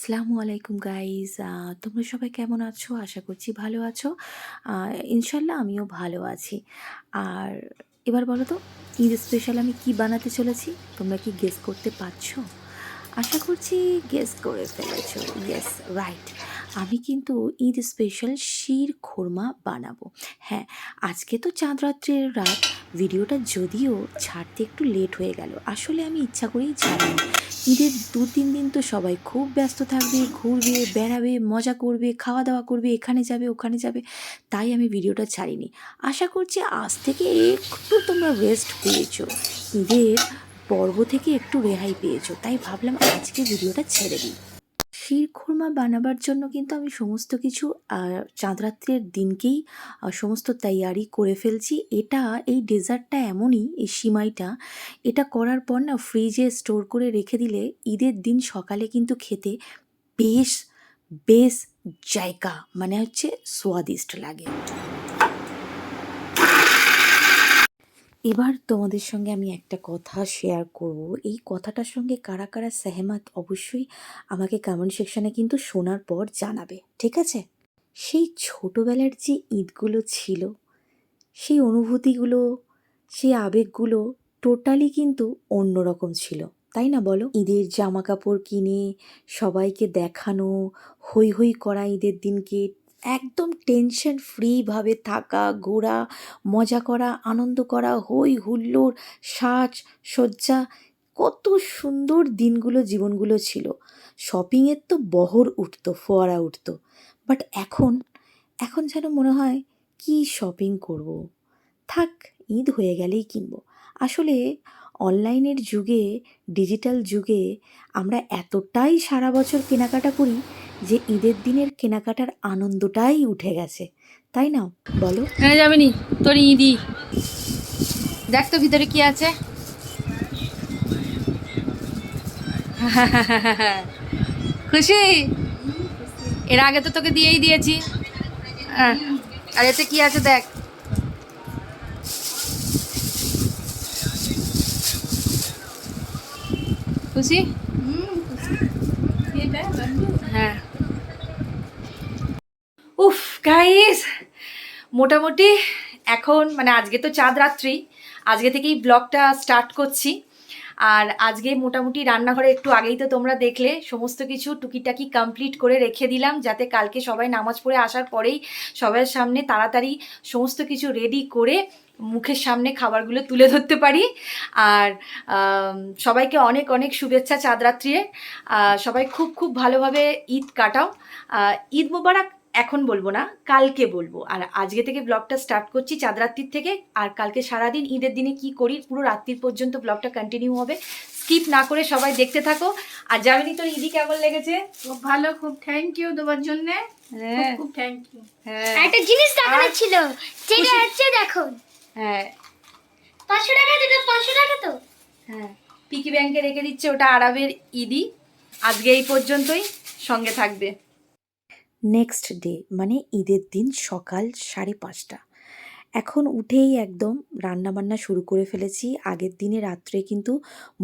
আসসালামু আলাইকুম গাইজ। তোমরা সবাই কেমন আছো? আশা করছি ভালো আছো। ইনশাল্লাহ আমিও ভালো আছি। আর এবার বলো তো, ঈদ স্পেশাল আমি কি বানাতে চলেছি? তোমরা কি গেস করতে পারছো? আশা করছি গেস করে ফেলেছো। Yes, right. আমি কিন্তু ঈদ স্পেশাল শির খুরমা বানাবো। হ্যাঁ, আজকে তো চাঁদ রাত্রির রাত। ভিডিওটা যদিও ছাড়তে একটু লেট হয়ে গেল, আসলে আমি ইচ্ছা করেই ছাড়িনি। ঈদের ২-৩ দিন তো সবাই খুব ব্যস্ত থাকবে, ঘুরবে, বেড়াবে, মজা করবে, খাওয়া দাওয়া করবে, এখানে যাবে, ওখানে যাবে। তাই আমি ভিডিওটা ছাড়িনি। আশা করছি আজ থেকে একটু তোমরা রেস্ট পেয়েছো। ঈদের পর্ব থেকে একটু রেহাই পেয়েছো, তাই ভাবলাম আজকে ভিডিওটা ছেড়ে দিই। শিরখুরমা বানাবার জন্য কিন্তু আমি সমস্ত কিছু চাঁদ রাত্রের দিনকেই সমস্ত তৈয়ারি করে ফেলছি। এই ডেজার্টটা এমনই, এই সিমাইটা, এটা করার পর না ফ্রিজে স্টোর করে রেখে দিলে ঈদের দিন সকালে কিন্তু খেতে বেশ বেশ জায়গা মানে হচ্ছে স্বাদিষ্ট লাগে। এবার তোমাদের সঙ্গে আমি একটা কথা শেয়ার করব। এই কথাটার সঙ্গে কারা কারা সেহমত অবশ্যই আমাকে কমেন্ট সেকশানে কিন্তু শোনার পর জানাবে, ঠিক আছে? সেই ছোটোবেলার যে ঈদগুলো ছিল, সেই অনুভূতিগুলো, সেই আবেগগুলো টোটালি কিন্তু অন্যরকম ছিল, তাই না বলো? ঈদের জামা কাপড় কিনে সবাইকে দেখানো, হৈ হৈ করা ঈদের দিনকে, একদম টেনশন ফ্রিভাবে থাকা, ঘোরা, মজা করা, আনন্দ করা, হৈ হুল্লোড়, সাজ সজ্জা, কত সুন্দর দিনগুলো, জীবনগুলো ছিল। শপিংয়ের তো বহর উঠতো, ফোয়ারা উঠতো। বাট এখন এখন যেন মনে হয় কি শপিং করব, থাক, ঈদ হয়ে গেলেই কিনবো। আসলে অনলাইনের যুগে, ডিজিটাল যুগে আমরা এতটাই সারা বছর কেনাকাটা করি যে ঈদের দিনের কেনাকাটার আনন্দটাই উঠে গেছে, তাই না বলো? হ্যাঁ যাবিনি তোর ঈদি দেখ তো ভিতরে কি আছে। খুশি? এর আগে তো তোকে দিয়েই দিয়েছি। আর এতে কি আছে দেখ। খুশি? হ্যাঁ। উফ গাইস, মোটামুটি এখন মানে আজকে তো চাঁদ রাত্রি, আজকে থেকেই ব্লগটা স্টার্ট করছি। আর আজকে মোটামুটি রান্নাঘরে একটু আগেই তো তোমরা দেখলে সমস্ত কিছু টুকিটাকি কমপ্লিট করে রেখে দিলাম, যাতে কালকে সবাই নামাজ পড়ে আসার পরেই সবার সামনে তাড়াতাড়ি সমস্ত কিছু রেডি করে মুখের সামনে খাবারগুলো তুলে ধরতে পারি। আর সবাইকে অনেক অনেক শুভেচ্ছা চাঁদ রাত্রিয়ে। সবাই খুব খুব ভালোভাবে ঈদ কাটাও। ঈদ মোবারক এখন বলবো না, কালকে বলবো। আর আজকে থেকে ব্লগটা স্টার্ট করছি চাঁদ রাত্রির থেকে। আর কালকে সারাদিন ঈদের দিনে কি করি পুরো রাত্রির পর্যন্ত ব্লগটা কন্টিনিউ হবে, স্কিপ না করে সবাই দেখতে থাকো। আর জামিনী, তোর ঈদি কেমন লেগেছে? খুব ভালো, খুব থ্যাংক ইউ দেওয়ার জন্য। হ্যাঁ, খুব থ্যাংক ইউ। হ্যাঁ, একটা জিনিস দেখানোর ছিল, যেটা হচ্ছে দেখো হ্যাঁ, 500 টাকা, যেটা 500 টাকা তো। হ্যাঁ, পিকি ব্যাংকে রেখে দিচ্ছে, ওটা আরবের ঈদি। আজকে এই পর্যন্তই, সঙ্গে থাকবে। নেক্সট ডে মানে ঈদের দিন সকাল 5:30। এখন উঠেই একদম রান্নাবান্না শুরু করে ফেলেছি। আগের দিনে রাত্রে কিন্তু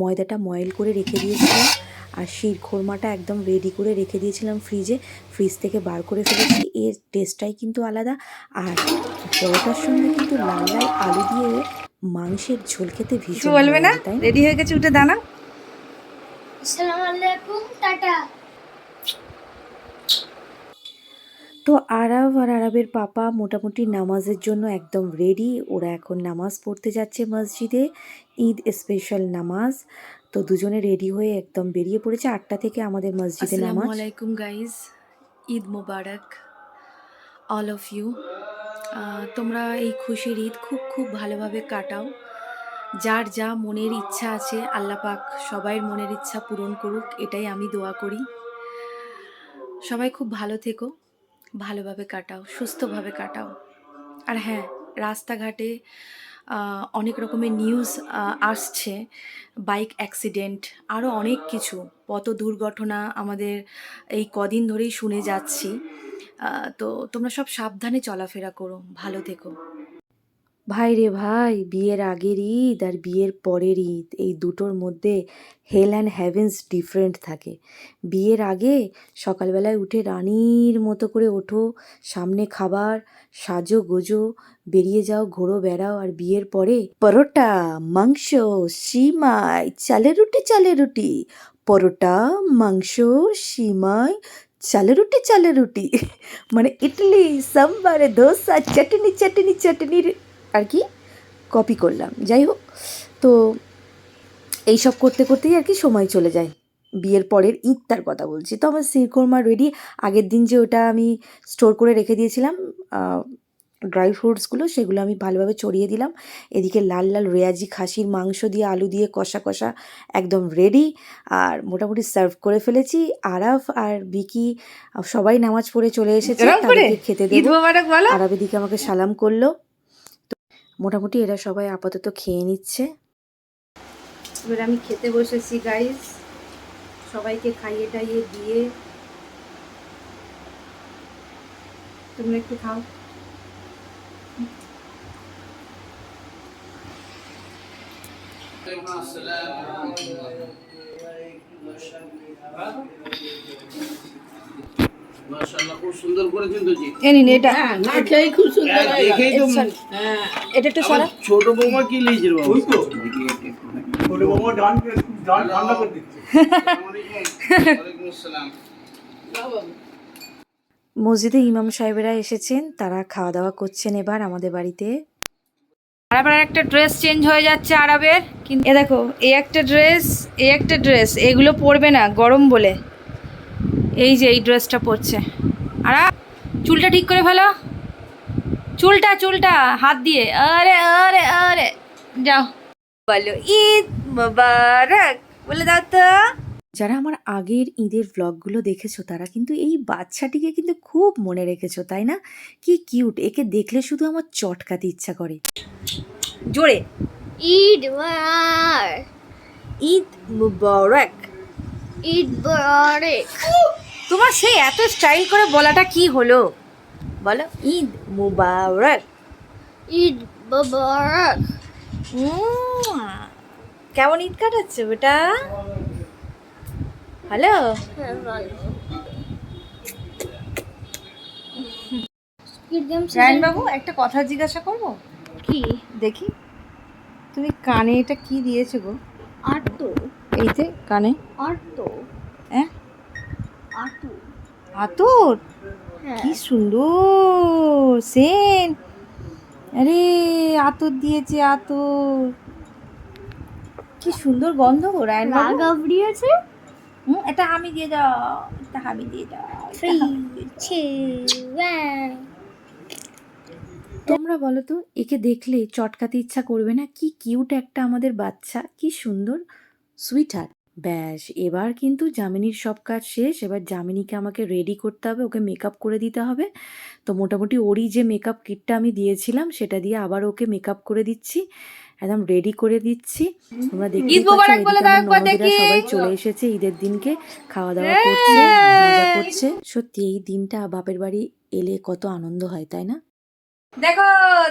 ময়দাটা ময়েল করে রেখে দিয়েছিলাম, আর শিরখোরমাটা একদম রেডি করে রেখে দিয়েছিলাম ফ্রিজে। ফ্রিজ থেকে বার করে ফেলেছি, এর টেস্টটাই কিন্তু আলাদা। আর পরোটার সঙ্গে কিন্তু লাল লাল আলু দিয়ে মাংসের ঝোল খেতে কিছু ভীষণ ভালো বলবে না? লাগে, তাই না? রেডি হয়ে গেছে, উঠে দাঁড়া। আসসালামু আলাইকুম, টাটা। তো আরাব আর আরাবের পাপা মোটামুটি নামাজের জন্য একদম রেডি। ওরা এখন নামাজ পড়তে যাচ্ছে মসজিদে, ঈদ স্পেশাল নামাজ। তো দুজনে রেডি হয়ে একদম বেরিয়ে পড়েছে। 8টা থেকে আমাদের মসজিদে আসসালামু নামাজ। আলাইকুম গাইজ, ঈদ মোবারক অল অফ ইউ। তোমরা এই খুশির ঈদ খুব খুব ভালোভাবে কাটাও। যার যা মনের ইচ্ছা আছে আল্লাহ পাক সবাই মনের ইচ্ছা পূরণ করুক, এটাই আমি দোয়া করি। সবাই খুব ভালো থেকো, ভালোভাবে কাটাও, সুস্থভাবে কাটাও। আর হ্যাঁ, রাস্তাঘাটে অনেক রকমের নিউজ আসছে, বাইক অ্যাক্সিডেন্ট, আরও অনেক কিছু, পথ দুর্ঘটনা আমাদের এই কদিন ধরেই শুনে যাচ্ছি। তো তোমরা সব সাবধানে চলাফেরা করো, ভালো থেকো। ভাই রে ভাই, বিয়ের আগের ঈদ আর বিয়ের পরের ঈদ এই দুটোর মধ্যে হেল অ্যান্ড হেভেন্স ডিফারেন্ট থাকে। বিয়ের আগে সকালবেলায় উঠে রানীর মতো করে ওঠো, সামনে খাবার, সাজো গোজো, বেরিয়ে যাও, ঘোরো বেড়াও। আর বিয়ের পরে পরোটা, মাংস, সিমাই, চালের রুটি, পরোটা, মাংস, সিমাই, চালের রুটি মানে ইডলি, সাম্বার, ধোসা, চাটনির আর কি কপি করলাম। যাই হোক, তো এইসব করতে করতেই আর কি সময় চলে যায়। বিয়ের পরের ঈদটার কথা বলছি। তো আমার শিরখোরমা রেডি। আগের দিন যে ওটা আমি স্টোর করে রেখে দিয়েছিলাম ড্রাই ফ্রুটসগুলো, সেগুলো আমি ভালোভাবে ছড়িয়ে দিলাম। এদিকে লাল লাল রেয়াজি খাসির মাংস দিয়ে আলু দিয়ে কষা কষা একদম রেডি। আর মোটামুটি সার্ভ করে ফেলেছি। আরাফ আর বিকি সবাই নামাজ পড়ে চলে এসেছে, এরম করে তাদেরকে খেতে ঈদ দেবো। মোবারক বলো। আরাফ এদিকে আমাকে সালাম করলো। মোটামুটি এরা সবাই আপাতত খেয়ে নিচ্ছে। এবার আমি খেতে বসেছি গাইস, সবাইকে খাইয়ে টাইয়ে দিয়ে। তোমরা একটু খাও। মাশাআল্লাহ, খুব সুন্দর করেছেন তো জি। এ নিন এটা, না খেয়ে খুব সুন্দর হ্যাঁ, দেখেই তো এটা একটু সরা। ছোট বৌমা কি লিয়েছিল বাবা? ছোট বৌমা ডান ঠান্ডা করে দিচ্ছে। ওয়ালাইকুম আসসালাম। মসজিদে ইমাম সাহেবেরা এসেছেন, তারা খাওয়া দাওয়া করছেন এবার আমাদের বাড়িতে। আবার একটা ড্রেস চেঞ্জ হয়ে যাচ্ছে আরবের। কিন্তু এ দেখো, এই একটা ড্রেস, এই একটা ড্রেস, এগুলো পরবে না গরম বলে। এই যে এই ড্রেসটা পরছে। আর চুলটা ঠিক করে ফেলো, চুলটা হাত দিয়ে। আরে আরে আরে যাও, বলো ঈদ মোবারক বলে দাও তো। যারা আমার আগের ঈদের ভ্লগগুলো দেখেছো তারা কিন্তু এই বাচ্চাটিকে কিন্তু খুব মনে রেখেছো, তাই না? কি কিউট! একে দেখলে শুধু আমার চটকাতে ইচ্ছা করে। জোরে, ঈদ মোবারক। ঈদ মুবারক। ঈদ মোবারক। তোমার সেই এত স্টাইল করে বলাটা কি হলো? বলো ঈদ মুবারক। ঈদ মোবারক। কেমন ঈদ কাটাচ্ছে বেটা? হ্যালো, স্কুইড গেম রায়ন বাবু, একটা কথা জিজ্ঞাসা করবো? কি? দেখি, তুমি কানে এটা কি দিয়েছো গো? আটো এইতে কানে, আটো হ্যাঁ, আটো। আতর, হ্যাঁ। কি সুন্দর সেন। আরে আতর দিয়েছে, আতর, কি সুন্দর গন্ধ গো রায়ন বাবু। রাগা আছে। এটা আমি দিয়ে দাও, এটা আমি দিয়ে দাও, এটা 3 আমি দিয়ে দাও। 2 1। তোমরা বলো তো, একে দেখলে চটকাতে ইচ্ছা করবে না? কি কিউট একটা আমাদের বাচ্চা, কি সুন্দর সুইট হার্ট। ব্যাস, এবার কিন্তু জামিনীর সব কাজ শেষ। এবার জামিনীকে আমাকে রেডি করতে হবে, ওকে মেকআপ করে দিতে হবে। তো মোটামুটি ওরই যে মেকআপ কিটটা আমি দিয়েছিলাম সেটা দিয়ে আবার ওকে মেকআপ করে দিচ্ছি, একদম রেডি করে দিচ্ছি। তোমরা দেখতেই ঈদ পাচ্ছ, মোবারক বলে এদিকে দাও আমার একবার ননদেরা দেখি। সবাই চলে এসেছে ঈদের দিনকে, খাওয়া দাওয়া করছে, মজা করছে। সত্যি এই দিনটা বাপের বাড়ি এলে কত আনন্দ হয়, তাই না? দেখো,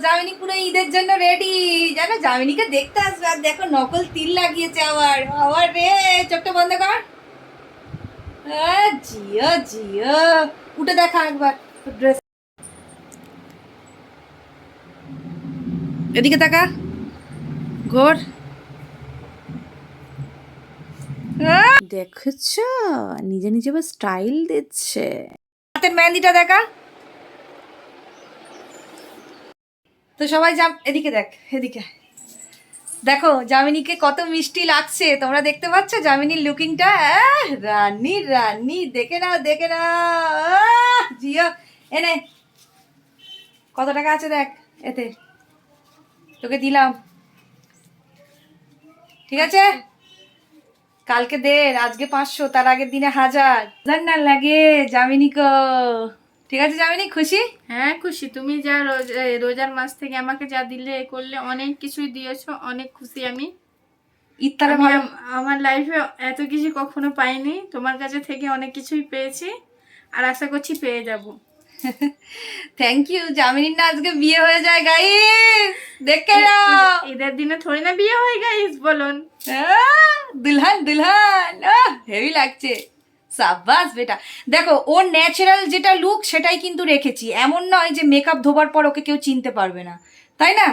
জামিনী পুরো ঈদের জন্য রেডি। জানো, জামিনীকে দেখতে আসবে, আর দেখো নকল তিল লাগিয়েছে আবার। আবার রে, চোখটা বন্ধ কর। জিও জিও, উঠে দেখা একবার ড্রেস। এদিকে তাকা, ঘোর। দেখেছ, নিজে নিজে আবার স্টাইল দিচ্ছে। হাতের মেহেন্দিটা দেখা। তো সবাই এদিকে দেখ, এদিকে দেখো জামিনীকে কত মিষ্টি লাগছে। তোমরা দেখতে পাচ্ছ জামিনীর লুকিংটা? রানী রানী, দেখে নাও দেখে নাও। জিও, এনে কত টাকা আছে দেখ, এতে তোকে দিলাম, ঠিক আছে? কালকে 1.5, আজকে 500, তার আগের দিনে 1000 না লাগে জামিনীকে। ঠিক আছে জামিনী, খুশি? হ্যাঁ খুশি। তুমি যা রোজার মাস থেকে আমাকে যা দিলে করলে, অনেক কিছুই দিয়েছো, অনেক খুশি আমি। ইত্তারে আমি ভালো। আমার লাইফে এত কিছু কখনো পাইনি, তোমার কাছে থেকে অনেক কিছুই পেয়েছি, আর আশা করছি পেয়ে যাব। Thank you. জামিনীর না আজকে বিয়ে হয়ে যায় গাইস, দেখে নাও। ঈদের দিনে থোড়ি না বিয়ে হয় গাইস, বলুন। দুলহান দুলহান, হেভি লাগছে। সাব্বাস বেটা। দেখো ওর ন্যাচারাল যেটা লুক সেটাই কিন্তু রেখেছি, এমন নয় যে মেকআপ ধোবার পর ওকে কেউ চিনতে পারবে না, তাই না?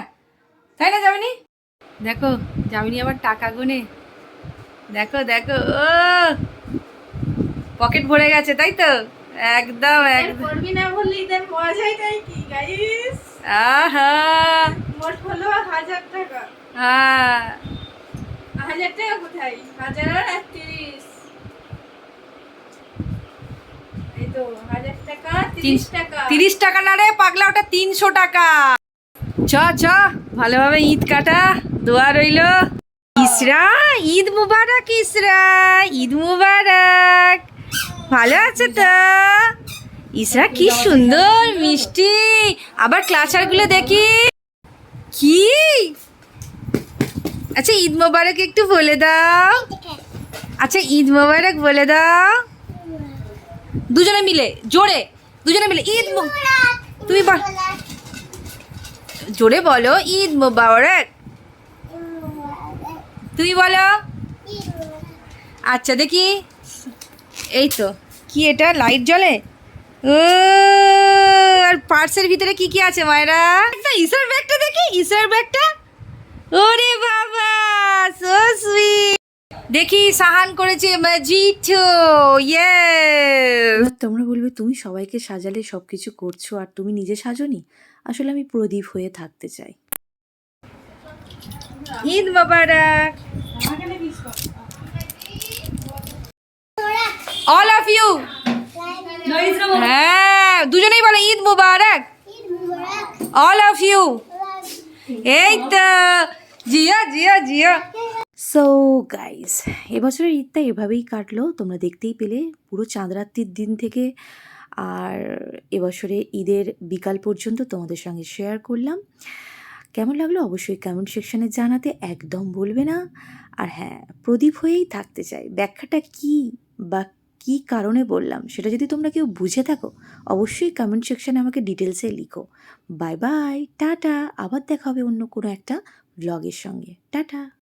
তাই না জামিনী? দেখো জামিনী আবার টাকা গুনে, দেখো দেখো, ও পকেট ভরে গেছে, তাই তো? একদম ঈদের একদম। করবি না বললে ঈদের মজাটাই কি গাইস। আহা, মোট হলো 1000 টাকা। হ্যাঁ 1000 টাকা কোথায়? 1038। এই তো 1000 টাকা, 30 টাকা। 30 টাকা না রে পাগলা, ওটা 300 টাকা। চ চ, ভালোভাবে ঈদ কাটা, দোয়া রইল। ইসরা, ঈদ মুবারক ইসরা, ঈদ মুবারক। ভালো আছে তো? ইসরা কি সুন্দর মিষ্টি। আবার ক্লাচারগুলো দেখি কি। আচ্ছা ঈদ মুবারক একটু বলে দাও। আচ্ছা ঈদ মুবারক বলে দাও দুজনে মিলে, জোরে দুজনে মিলে। তুমি বল, জোরে বলো ঈদ মুবারক। তুমি বলো। আচ্ছা দেখি, এই তো কি এটা লাইট জ্বলে। ও আর পার্সের ভিতরে কি কি আছে মায়েরা? ইসার ব্যাগটা দেখি, ইসার ব্যাগটা। ওরে বাবা, সো সুইট। দেখি সাহান করেছে মজিটো। ইয়েস। এবার তোমরা বলবে তুমি সবাইকে সাজালে সব কিছু করছো আর তুমি নিজে সাজোনি। আসলে আমি প্রদীপ হয়ে থাকতে চাই। ঈদ মোবারক অল অফ ইউ। হ্যাঁ দুজনেই বলো ঈদ মুবারক অল অফ ইউ। এই তো জিয়া জিয়া জিয়া। সো গাইস, এবছরের ঈদটা এভাবেই কাটলো, তোমরা দেখতেই পেলে পুরো চাঁদ রাত্রির দিন থেকে আর এবছরে ঈদের বিকাল পর্যন্ত তোমাদের সঙ্গে শেয়ার করলাম। কেমন লাগলো অবশ্যই কমেন্ট সেকশনে জানাতে একদম বলবে না। আর হ্যাঁ, প্রদীপ হয়েই থাকতে চাই, ব্যাখ্যাটা কী বা কী কারণে বললাম সেটা যদি তোমরা কেউ বুঝে থাকো অবশ্যই কমেন্ট সেকশনে আমাকে ডিটেলসে লিখো। বাই বাই, টাটা, আবার দেখা হবে অন্য কোনো একটা ব্লগের সঙ্গে। টাটা।